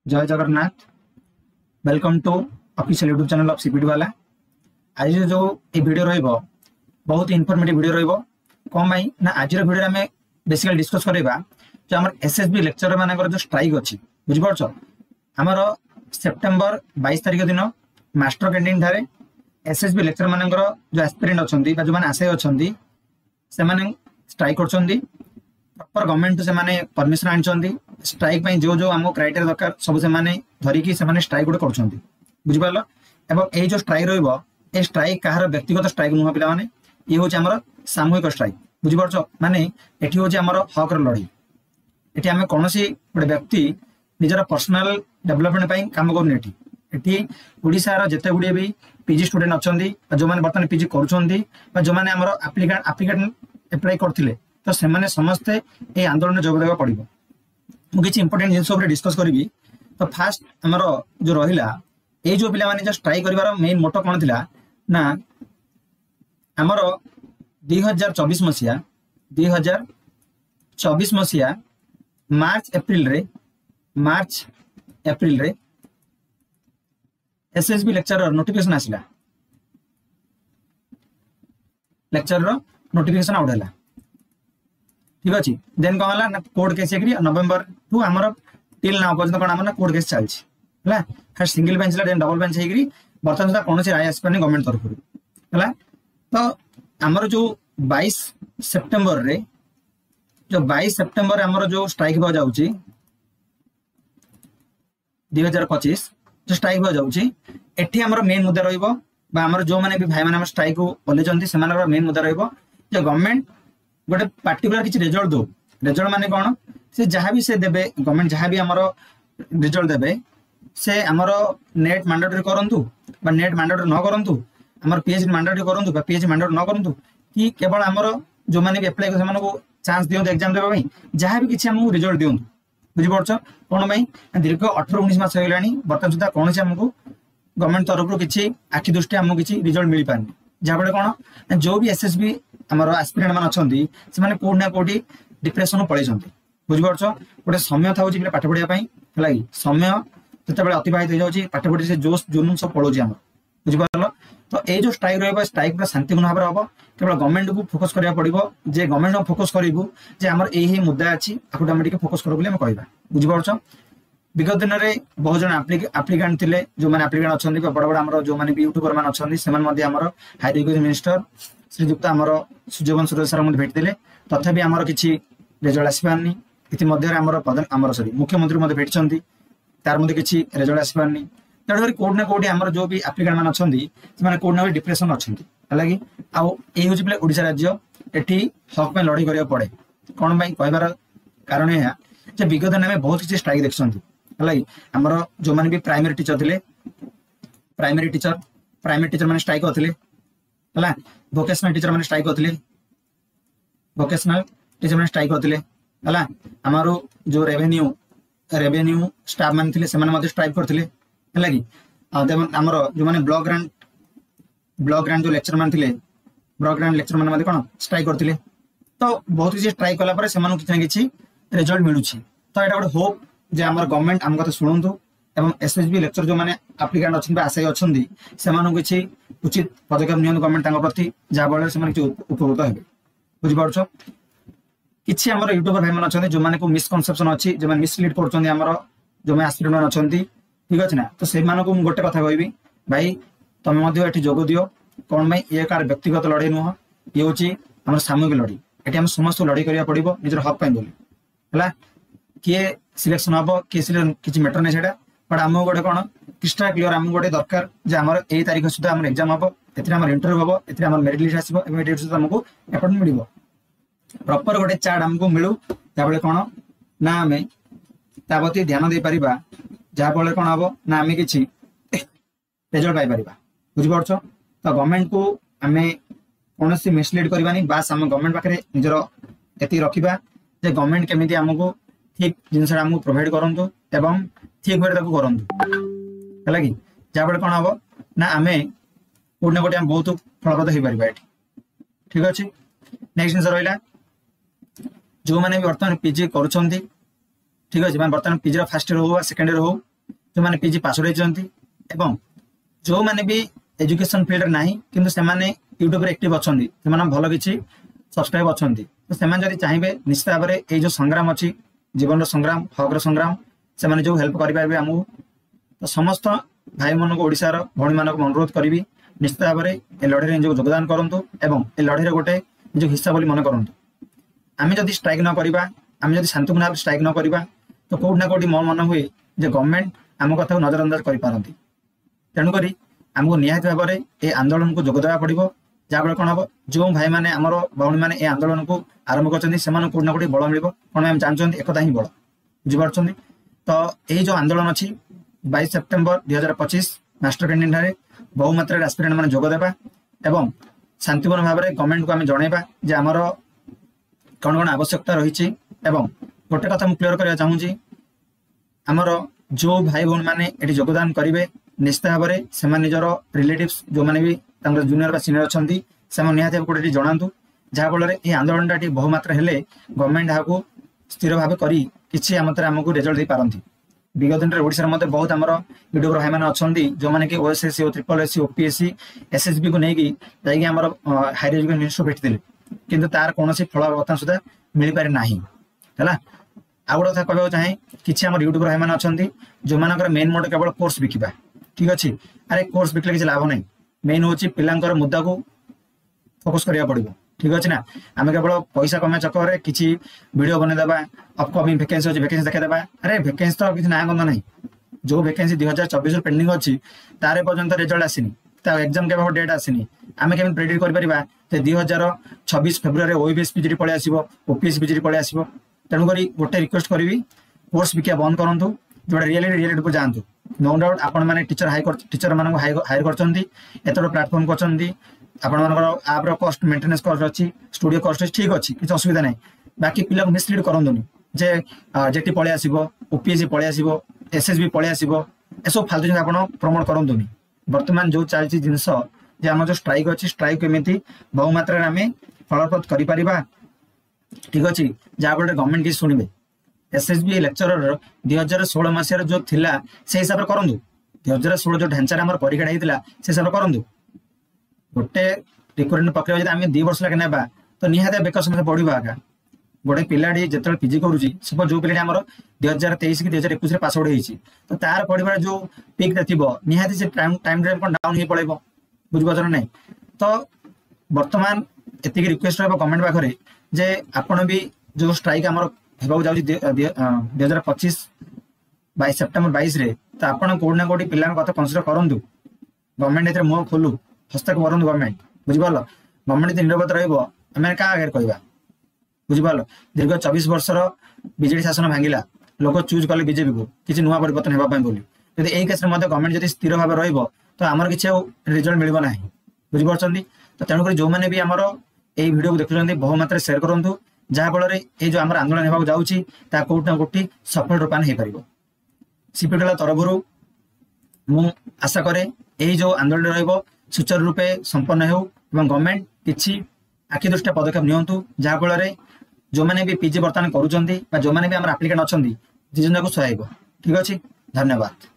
जय Jagannath. Welcome to official YouTube channel of CPT वाला। आज जो ये वीडियो रहिबो बहुत इनफॉर्मेटिव वीडियो रहिबो। कौन भाई ना आज वीडियो में बेसिकली डिस्कस करबा जो हमर एसएसबी लेक्चर मानकर जो स्ट्राइक अछि बुझ परछो। हमर सेप्टेम्बर 22 तारिख दिन मास्टर कैंटीन ठारे एसएसबी लेक्चर मानकर जो एस्पिरेंट अछंती बा जो माने आशय अछंती से माने स्ट्राइक करछंती। प्रॉपर गवर्नमेंट से माने परमिशन आनछंती स्ट्राइक पई जो जो हमो क्राइटेरिया दरकार सब से माने धरि की से माने स्ट्राइक गुड करछंती बुझ पालो। एवं ए जो स्ट्राइक रहइबो ए स्ट्राइक कहार व्यक्तिगत स्ट्राइक नुह पिला माने ये होची हमर सामूहिक स्ट्राइक बुझ परछो। माने एठी होची हमर हक र लड़ाई। एठी हमें कोनोसी गोटे व्यक्ति निजर पर्सनल डेवलपमेंट पई काम करने एठी ओडिसा रो जते गुडी भी पीजी स्टूडेंट अछंती जो माने वर्तमान पीजी करूछंती बा जो माने हमर एप्लिकेंट अप्लाई करथिले तो से माने समस्ते ए आंदोलन जोग देबा पड़िबो। मु किछि इंपोर्टेंट जिंस ओपर डिस्कस करबी। तो फास्ट हमर जो रहिला ए जो पिला माने जो स्ट्राइक करिवार मेन मोटो कोन थिला ना हमर 2024 मसिया मार्च एप्रिल रे एसएसबी लेक्चर नोटिफिकेशन आसिला। लेक्चर नोटिफिकेशन आउट हैला ठीक अछि। देन कौन हला ना कोर्ट केस एग्री नवंबर टू हमर टिल नाउ पर्यंत कोन हमर कोर्ट केस चलछि हला। फर्स्ट सिंगल बेंच ला देन डबल बेंच एग्री बर्तन सुधा कोनोसी राय आसपने गवर्नमेंट तरफ हला। तो हमर जो 22 सितंबर रे हमर जो स्ट्राइक हो जाउछि 2025 जो स्ट्राइक हो जाउछि एठी हमर मेन मुद्दा रहइबो बा हमर जो माने भी भाई माने हम स्ट्राइक को ओले जंती से मानकर मेन मुद्दा रहइबो जे गवर्नमेंट गोटे पार्टिकुलर किछि रिजल्ट दो। रिजल्ट माने कोन से जहां भी से देबे गवर्नमेंट जहां भी हमर रिजल्ट देबे से हमर नेट मैंडेटरी करंतु बा नेट मैंडेटरी न करंतु हमर पीएचडी मैंडेटरी करंतु बा पीएचडी मैंडेटरी न करंतु कि केवल हमर जो माने भी अप्लाई से मानको चांस दियंतु एग्जाम देबा भाई जहां भी किछि हमहु रिजल्ट दियंतु बुझि परछो। कोन भाई दीर्घ 18-19 मास होइलानी बर्तन सुधा कोनसे हमकु गवर्नमेंट तरफ किछि आखि दृष्टि हमकु किछि रिजल्ट मिलि पानी जहा बडे कोन जो भी एसएसबी हमर एस्पिरेंट मान अछंती से माने कोड ना कोडी डिप्रेशन पळै छंती बुझि परछो। गोटे समय थाउची कि पाठ पढिया पई हलागी समय जते बेले अतिबाहित हो जाउची पाठ पढि से जोश जुनून सब पळौची हमर बुझि परलो। तो ए जो स्ट्राइक रहबो स्ट्राइक पूरा शांतिपूर्ण भाबरे हबो केवल गवर्नमेंट को फोकस करिया पड़िबो जे गवर्नमेंट को फोकस करिवु जे हमर एही मुद्दा अछि आकु हम टिके फोकस करू बोले हम कहबा बुझि परछो। विगत दिन रे बहुत जन एप्लिकेंट थिले जो माने एप्लिकेंट अछंती बड़ बड़ हमर जो माने यूट्यूबर मान अछंती सेमान मध्ये हमर हायर एजुकेशन मिनिस्टर श्रीजुक्त हमर सुजयवंश सुरेश सर मध्ये भेट दिले तथापि हमर किछि रिजल्ट आसीबानी इति मध्ये हमर प्रधान हमर सॉरी मुख्यमंत्री मध्ये भेटछंती तार मध्ये किछि रिजल्ट आसीबानी। तेणुकरी कोड ना कोडी हमर जो भी एप्लिकेंट मान अछंती से माने कोड ना डिप्रेशन अछंती हलागी आ ए होछि प्ले ओडिसा राज्य एठी हक पे लड़ाई करिया पड़े। कोन भाई कहबार कारण है जे विगत दिन में बहुत किछि स्ट्राइक देखछंती हलागी हमर जो माने भी प्राइमरी टीचर थिले प्राइमरी टीचर माने स्ट्राइक होथिले हला। वोकेशनल टीचर माने स्ट्राइक होथिले हला। हमारो जो रेवेन्यू स्टाफ मान थिले से माने मध्ये स्ट्राइक करथिले हला कि देवन हमर जो माने ब्लॉक ग्रांट जो लेक्चर मान थिले ब्लॉक ग्रांट लेक्चर मान मध्ये कोन स्ट्राइक करथिले। तो बहुत किछि स्ट्राइक कला पर से मानु किछि ना किछि रिजल्ट मिलुछि। तो एटा गोटे होप जे हमर गवर्नमेंट हम कथा सुनंतु एवं एसएसबी लेक्चर जो माने एप्लिकेंट अछन बा आशय अछंदी से मानु किछि उचित पदक्षेप नियन गवर्नमेंट तांग प्रति जा बळे से माने उपकृत हेबे बुझि परछो। किछि हमर यूट्यूबर भाई मान अछन जो माने को मिसकनसेप्शन अछि जो माने मिसलीड करछन हमर जो माने एस्पिरेंट मान अछंती ठीक अछि ना। तो से मानको मु गोटे कथा कहबी भाई तमे मध्ये एठी जोग दियो कोन भाई ये कार व्यक्तिगत लड़ाई नुह ये होछि हमर सामूहिक लड़ाई एठी हम समस्त लड़ाई करिया पड़िबो निजर हक पई बोली हला। किए सिलेक्शन हबो किए सिलेक्शन किछि मैटर नै सेडा बट हम गोटे कोन क्रिस्टल क्लियर हम गोटे दरकार जे हमर ए तारिख सुधा हमर एग्जाम हबो एथि हमर इंटरव्यू हबो एथि हमर मेरिट लिस्ट आसीबो एमे डेट सुधा हमको अपॉइंटमेंट मिलिबो प्रॉपर गोटे चार्ट हमको मिलू जा बळे कोन ना हमें ताबती ध्यान दे परिबा जा बळे कोन हबो ना हमें किछि रिजल्ट पाई परिबा बुझि परछो। तो गवर्नमेंट को हमें कोनोसी मिसलीड करबानी बास हम गवर्नमेंट पाखरे निजर एति रखिबा जे गवर्नमेंट केमिति हमको ठीक जिनस हमको प्रोवाइड करंतु एवं ठीक भाबरे ताको करंतु हला कि जा बळे कोन हबो ना हमें कोड ना कोड हम बहुत फलप्रद होई परिबा एठी ठीक अछि। नेक्स्ट आंसर होइला जो माने भी वर्तमान पीजी करूछंती ठीक अछि बर्तमान पीजी फर्स्ट ईयर हो सेकंड ईयर हो जो मैंने पीजी पासवर्ड होती एवं जो मैंने भी एजुकेशन फील्ड नहीं किंतु से माने यूट्यूब एक्टिव अच्छा से भल किसी सब्सक्राइब अच्छा तो से चाहिए निश्चित भाव में ये जो संग्राम अच्छी जीवन संग्राम हक संग्राम से जो हेल्प करेंगे आमको तो समस्त भाई मन को ओडिशार भौणी मानक अनुरोध करी निश्चित भाव में ये लड़े निज योगदान करूँ एवं ये लड़े गोटे निज हिस्सा बोली मन करूँ आम जदि स्ट्राइक न करवा आम जब शांतिपूर्ण भाव स्ट्राइक न करवा तो कौट ना कौटी मो मन हुए जे गवर्नमेंट आम कथा नजरअंदाज करपारती तेणुक आमको निहाती भाव में ये आंदोलन को जोगदेवा पड़ो जहाँफल कौन हम जो भाई मैंने आमर भौणी मैंने ये आंदोलन को आरंभ कर कौट ना कौटी बल मिल कौन आम जानते एकता ही बल बुझीपार तो यही जो आंदोलन अच्छी 22 सेप्टेम्बर 2025 मास्टर कैंटीन ठारे बहु मात्रा एस्पिरेंट मैंने जोगदेवा एवं शांतिपूर्ण भाव में गवर्नमेंट को आम जनइबा जे आमर कौन कौन आवश्यकता रही गोटे कथा मुझे क्लियर करना चाहूँगी आमर जो भाई भौणी मैंने ये योगदान करेंगे निश्चित भाव में से निजर रिलेटिव्स जो मैंने भी जूनियर बा सीनियर अच्छा से निहत गोटे जनातु जहाँफल ये आंदोलन टी बहुमात्रा हेले गवर्नमेंट यहाँ स्थिर भाव कर किसी आमको रिजल्ट दे पारती विगत दिन में ओडिशा मध्य बहुत आमर यूट्यूबर भाई मैंने अच्छा जो मैंने कि OSSC triple SC OPSC SSB को लेकिन जाकि आम हायर एजुकेशन मिनिस्टर भेटी किंतु तार कौन फल बर्तमान सुधा मिल पारे ना है आ गोटे कथा कहना चाहे किसी आम यूट्यूबर भाई मैंने अच्छा जो मानकर मेन मोड केवल कोर्स बिकवा ठीक अच्छे अरे कोर्स बिकले किसी लाभ नहीं मेन हूँ पिलांकर मुद्दा को फोकस करा पड़ो ठीक अच्छे ना आम केवल पैसा कमाई चक्कर में किसी वीडियो बनईदेवा अपकमिंग वैकेंसी अच्छी वैकेंसी देखा अरे वैकेंसी तो किसी ना गंध ना जो वैकेंसी 2024 पेंडिंग अच्छी तार पर्यंत रिजल्ट आसनी एग्जाम के डेट आसनी आम केमी प्रेडिक्ट कर 2026 फेब्रुआरी ओईबीएस पीजी पलि आसो ओपीएस पीजी पलि आसो तेणुक गोटे रिक्वेस्ट करी कोर्स बिका बंद करूँ जो रियलिटी को जातु नो डाउट आपण मैंने टीचर मान हायर कर प्लाटफर्म कर आप्र कस्ट मेंटेनेंस कस्ट अच्छी स्टूडियो कस्ट ठीक अच्छी किसी असुविधा नहीं बाकी पिला मिसलीड करूँ जे जेटी पलि आसो ओपीएससी पलि आसो एसएसबी पलि आसो एसब फालतू जिन आप प्रमोट करूँ बर्तमान जो चलती जिनस आम जो स्ट्राइक अच्छी स्ट्राइक केमी बहुमात्रा आम फलप्रद कर ठीक अच्छे जहाँफल गवर्नमेंट किसी शुणे एसएसबी लेक्चरर 2016 मसीह जो थिला से हिसाब से करूँ 2016 जो ढांचार आम परीक्षा होता से हिसाब से करूँ गोटे रिक्रुटमेंट प्रक्रिया जब आम 2 वर्ष लगे ना तो निहाती बेक समस्या बढ़ा आगा गोटे पिलाटी जो पीजी करुँच सपोज जो पिलाटी आम 2023 कि 2021 पासआउट होती तो तार पढ़ार जो पिक थी निहाती से टाइम ड्राइव कौन डाउन हो पड़े बुझीपार ना तो बर्तमान एति रिक्वेस्ट रहा गवर्नमेंट पाखे जे आपण भी जो स्ट्राइक आम होगा जाऊँगी 2025 22 सेप्टेम्बर 22 तो आपड़ कौट ना कौटी पिला कथा कनसीडर करूँ गवर्नमेंट ए मुह खोलू हस्तक्षेप करूँ गवर्नमेंट बुझीपार गवर्नमेंट निरवत रमें क्या आगे कह बुझीपार दीर्घ 24 वर्षर बीजेडी शासन भांगिला लोक चूज कले बीजेपी को किसी नुआ परिवर्तन होगापी बोली जब यही केस गवर्नमेंट जब स्थिर भाव तो आमर किसी रिजल्ट मिल ना बुझीपार तो तेणुक जो मैंने भी आमर यही वीडियो को देखुं बहुमात्रा शेयर करूँ जहाँफल ये जो आम आंदोलन होगा जाऊँगी कौट ना कौटी सफल रूपायन हो पार सीपीटी तरफ मु आशा करे यही जो आंदोलन रुचारू रूपे संपन्न हो गवर्नमेंट किसी आखि दृष्टिया पदक्षेप नियंतु जहाँफल जो मैंने भी पीजी बर्तमान करूँ जो मैंने भी आम आप्लिकेंट अच्छा जीवन को सहायक ठीक अच्छे धन्यवाद।